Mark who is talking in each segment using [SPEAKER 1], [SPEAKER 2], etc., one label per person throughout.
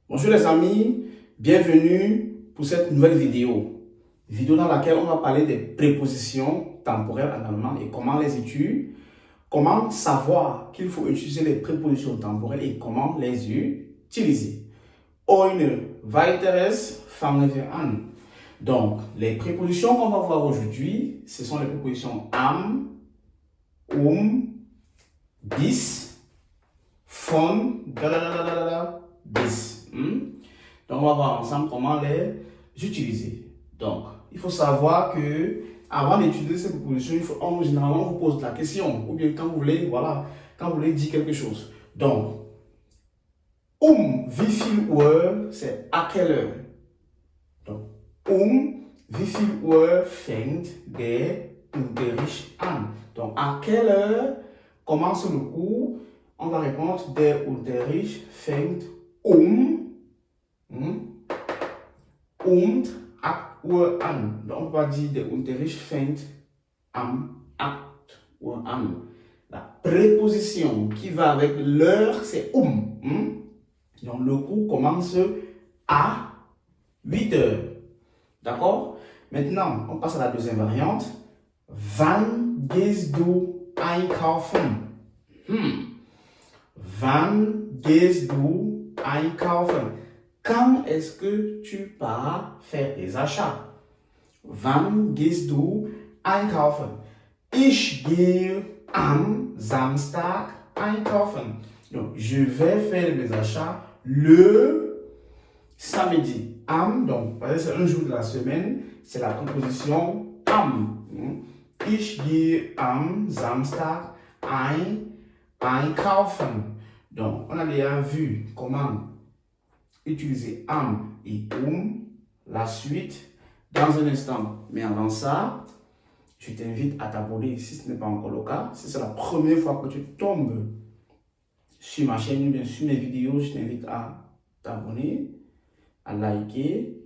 [SPEAKER 1] Bonjour les amis, bienvenue pour cette nouvelle vidéo dans laquelle on va parler des prépositions temporelles en allemand et comment les utiliser, comment savoir qu'il faut utiliser les prépositions temporelles et comment les utiliser. Ohne weiteres fangen wir an. Donc, les prépositions qu'on va voir aujourd'hui, ce sont les prépositions am, bis, von, bis. Donc, on va voir ensemble comment les utiliser. Donc, il faut savoir que avant d'utiliser ces propositions, généralement, on vous pose la question. Ou bien quand vous voulez, quand vous voulez dire quelque chose. Donc, wie viel Uhr, c'est à quelle heure. Donc, wie viel Uhr fängt der Unterricht an. Donc, à quelle heure commence le cours? On va répondre, der Unterricht fängt und 8 Uhr an. Donc, on va dire, der Unterricht fängt am 8 Uhr an. La préposition qui va avec l'heure, c'est Donc, le cours commence à 8 heures. D'accord? Maintenant, on passe à la deuxième variante. Wann gehst du einkaufen? Wann gehst du einkaufen? Quand est-ce que tu pars faire des achats? Wann gehst du einkaufen? Ich gehe am Samstag einkaufen. Donc, je vais faire mes achats le samedi. Am, donc, c'est un jour de la semaine, c'est la préposition am. Ich gehe am Samstag einkaufen. Donc, on a déjà vu comment utiliser am et la suite dans un instant. Mais avant ça, je t'invite à t'abonner si ce n'est pas encore le cas. Si c'est la première fois que tu tombes sur ma chaîne ou bien sur mes vidéos, je t'invite à t'abonner, à liker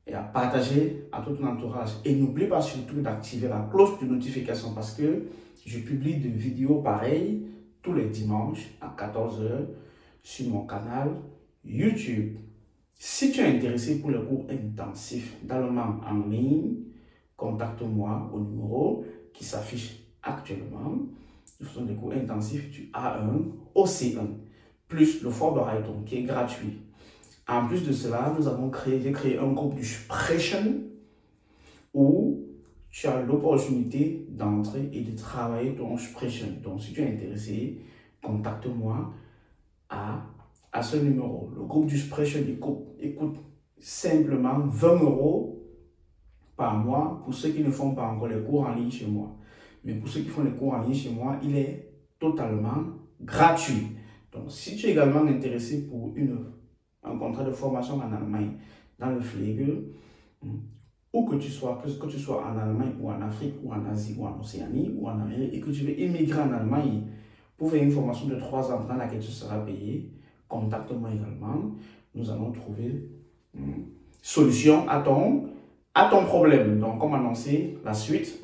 [SPEAKER 1] et à partager à tout ton entourage. Et n'oublie pas surtout d'activer la cloche de notification parce que je publie des vidéos pareilles tous les dimanches à 14 h sur mon canal YouTube. Si tu es intéressé pour le cours intensif d'allemand en ligne, contacte-moi au numéro qui s'affiche actuellement. Nous faisons des cours intensifs du A1 au C1, plus le Vorbereitung qui est gratuit. En plus de cela, j'ai créé un groupe du Sprechen où tu as l'opportunité d'entrer et de travailler ton Sprechen. Donc, si tu es intéressé, contacte-moi à ce numéro. Le groupe du Sprechen écoute simplement 20 € par mois pour ceux qui ne font pas encore les cours en ligne chez moi. Mais pour ceux qui font les cours en ligne chez moi, il est totalement gratuit. Donc, si tu es également intéressé pour un contrat de formation en Allemagne dans le Pflege, où que tu sois en Allemagne ou en Afrique ou en Asie ou en Océanie ou en Amérique et que tu veux immigrer en Allemagne pour faire une formation de 3 ans dans laquelle tu seras payé, contacte-moi également. Nous allons trouver solution à ton problème. Donc, comme annoncé, la suite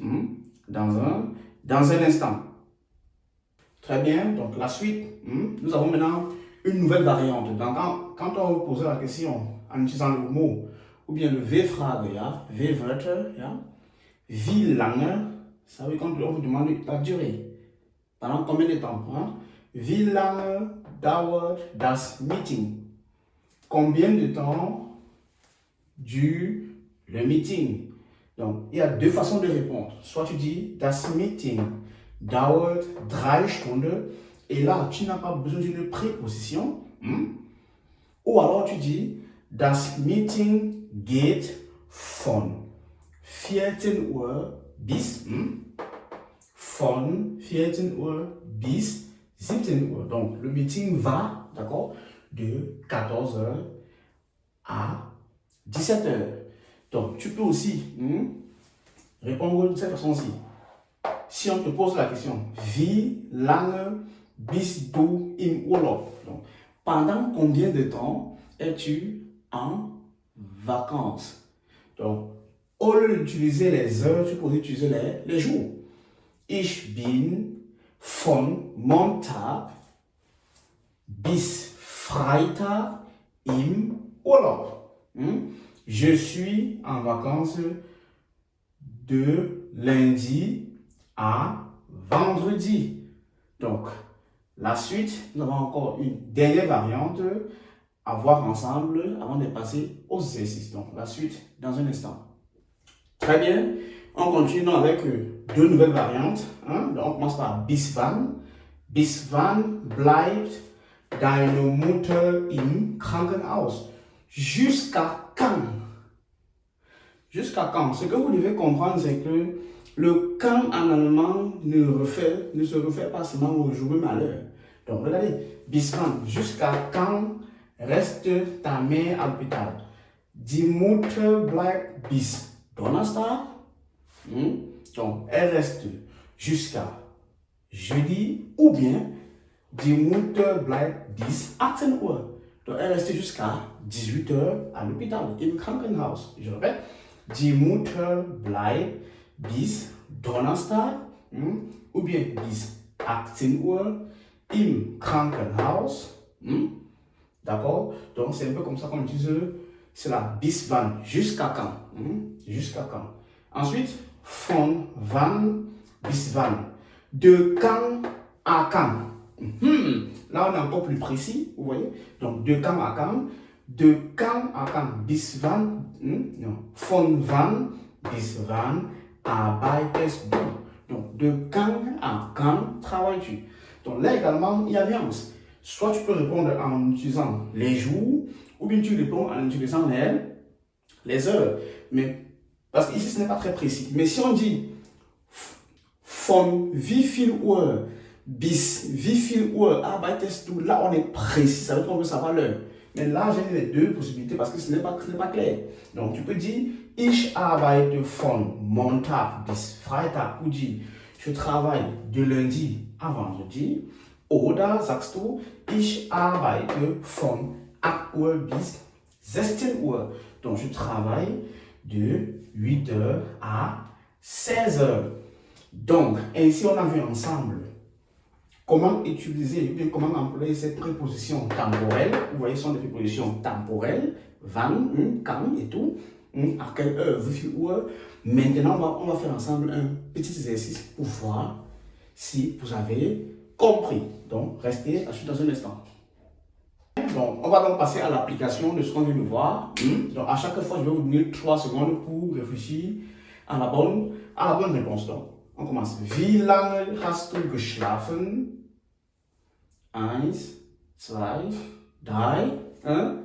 [SPEAKER 1] dans un instant. Très bien, donc la suite, nous avons maintenant une nouvelle variante. Donc, quand on vous pose la question en utilisant le mot, ou bien le W-Frage, W-Wörter, wie lange, ça veut dire quand on vous demande la durée. Pendant combien de temps? Wie lange dauert das Meeting? Combien de temps dure le meeting? Donc, il y a deux façons de répondre. Soit tu dis, das Meeting dauert 3 Stunden, et là, tu n'as pas besoin d'une préposition. Ou alors tu dis, das Meeting geht von 14 Uhr bis, von 14 Uhr bis 17 Uhr. Donc, le meeting va, d'accord, de 14 h à 17 h. Donc, tu peux aussi répondre de cette façon-ci. Si on te pose la question, wie lange bist du im Urlaub? Donc, pendant combien de temps es-tu en vacances? Donc, au lieu d'utiliser les heures, tu peux utiliser les jours. Ich bin von Montag bis Freitag im Urlaub. Je suis en vacances de lundi à vendredi. Donc, la suite, nous avons encore une dernière variante à voir ensemble avant de passer aux exercices. Donc, la suite dans un instant. Très bien. On continue avec deux nouvelles variantes. Donc, on commence par bis wann. Bis wann bleibt deine Mutter im Krankenhaus? Jusqu'à quand? Jusqu'à quand? Ce que vous devez comprendre, c'est que le quand en allemand ne se refait pas seulement au jour même à l'heure. Donc, regardez, bis wann, jusqu'à quand reste ta mère à l'hôpital? Die Mutter bleibt bis Donnerstag. Donc, elle reste jusqu'à jeudi, ou bien die Mutter bleibt bis 18 Uhr. Donc, elle reste jusqu'à 18 h à l'hôpital, im Krankenhaus. Je répète, die Mutter bleibt bis Donnerstag, ou bien bis 18 Uhr im Krankenhaus. D'accord? Donc, c'est un peu comme ça qu'on utilise cela, bis wann, jusqu'à quand. Jusqu'à quand. Ensuite, von wann bis wann. De quand à quand. Là, on est encore plus précis, vous voyez. Donc, de quand à quand. De quand à quand. Bis wann. Non. Von wann bis wann arbeitest du. Donc, de quand à quand travailles-tu. Donc, là également, il y a nuance. Soit tu peux répondre en utilisant les jours, ou bien tu réponds en utilisant les heures. Mais, parce qu'ici, ce n'est pas très précis. Mais si on dit von wie viel Uhr bis wie viel Uhr arbeitest du, là on est précis, ça veut dire qu'on veut savoir l'heure. Mais là, j'ai les deux possibilités parce que ce n'est pas clair. Donc, tu peux dire ich arbeite von Montag bis Freitag, ou dire je travaille de lundi à vendredi. Oder sagst du, ich arbeite von 8 Uhr bis 16 Uhr. Donc, je travaille de 8 h à 16 h. Donc, ainsi, on a vu ensemble comment utiliser, ou bien comment employer cette préposition temporelle. Vous voyez, ce sont des prépositions temporelles. Wann, quand et tout. À quelle heure, wie viel Uhr. Maintenant, on va faire ensemble un petit exercice pour voir si vous avez compris. Donc, restez dans un instant. Donc, on va donc passer à l'application de ce qu'on vient de voir. Donc, à chaque fois, je vais vous donner 3 secondes pour réfléchir à la bonne réponse. Donc, on commence. Wie lange hast du geschlafen? 1, 2, 3, 1.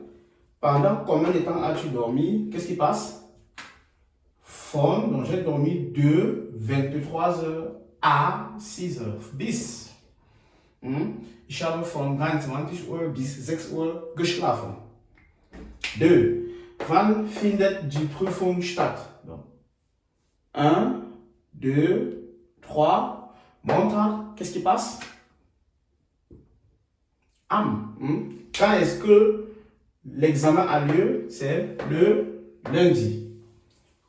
[SPEAKER 1] Pendant combien de temps as-tu dormi? Qu'est-ce qui passe? Von, donc j'ai dormi de 23 h à 6 h. Bis. Ich habe von 23 Uhr bis 6 Uhr geschlafen. 2. Wann findet die Prüfung statt? 1, 2, 3. Montag, qu'est-ce qui passe? Am. Quand est-ce que l'examen a lieu? C'est le lundi.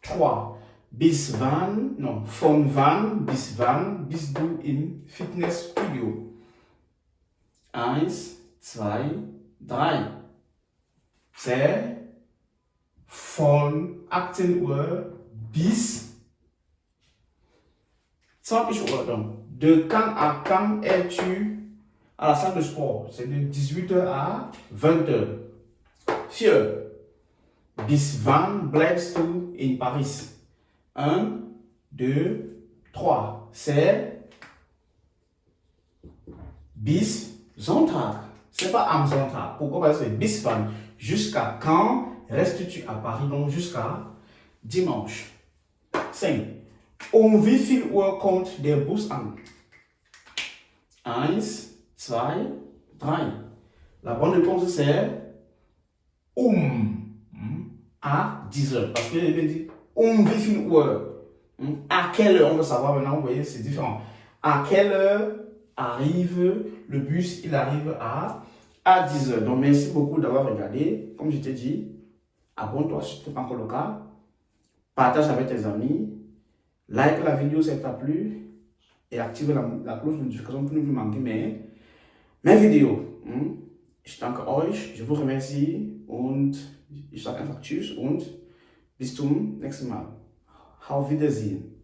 [SPEAKER 1] 3. Bis wann, non, von wann bis wann bist du im Fitnessstudio? 1, 2, 3. C'est von 18 Uhr bis 20 Uhr. Donc, de quand à quand es-tu à la salle de sport? C'est de 18 h à 20 h. 4. Bis wann bleibst du in Paris? 1, 2, 3. C'est bis Sonntag. C'est pas am Sonntag. Pourquoi? Parce que c'est bis wann. Jusqu'à quand restes-tu à Paris? Donc jusqu'à dimanche. 5. Wie viel Uhr kommt der Bus an? 1, 2, 3. La bonne réponse c'est à 10 h. Parce que je vais dire wie viel Uhr. À quelle heure? On veut savoir maintenant, vous voyez, c'est différent. À quelle heure arrive le bus? Il arrive à 10 h. Donc, merci beaucoup d'avoir regardé. Comme je t'ai dit, abonne-toi si ce n'est pas encore le cas. Partage avec tes amis. Like la vidéo si elle t'a plu. Et active la cloche de notification pour ne plus manquer mes vidéos. Ich danke euch, je vous remercie und ich sage einfach Tschüss und bis zum nächsten Mal. Auf Wiedersehen.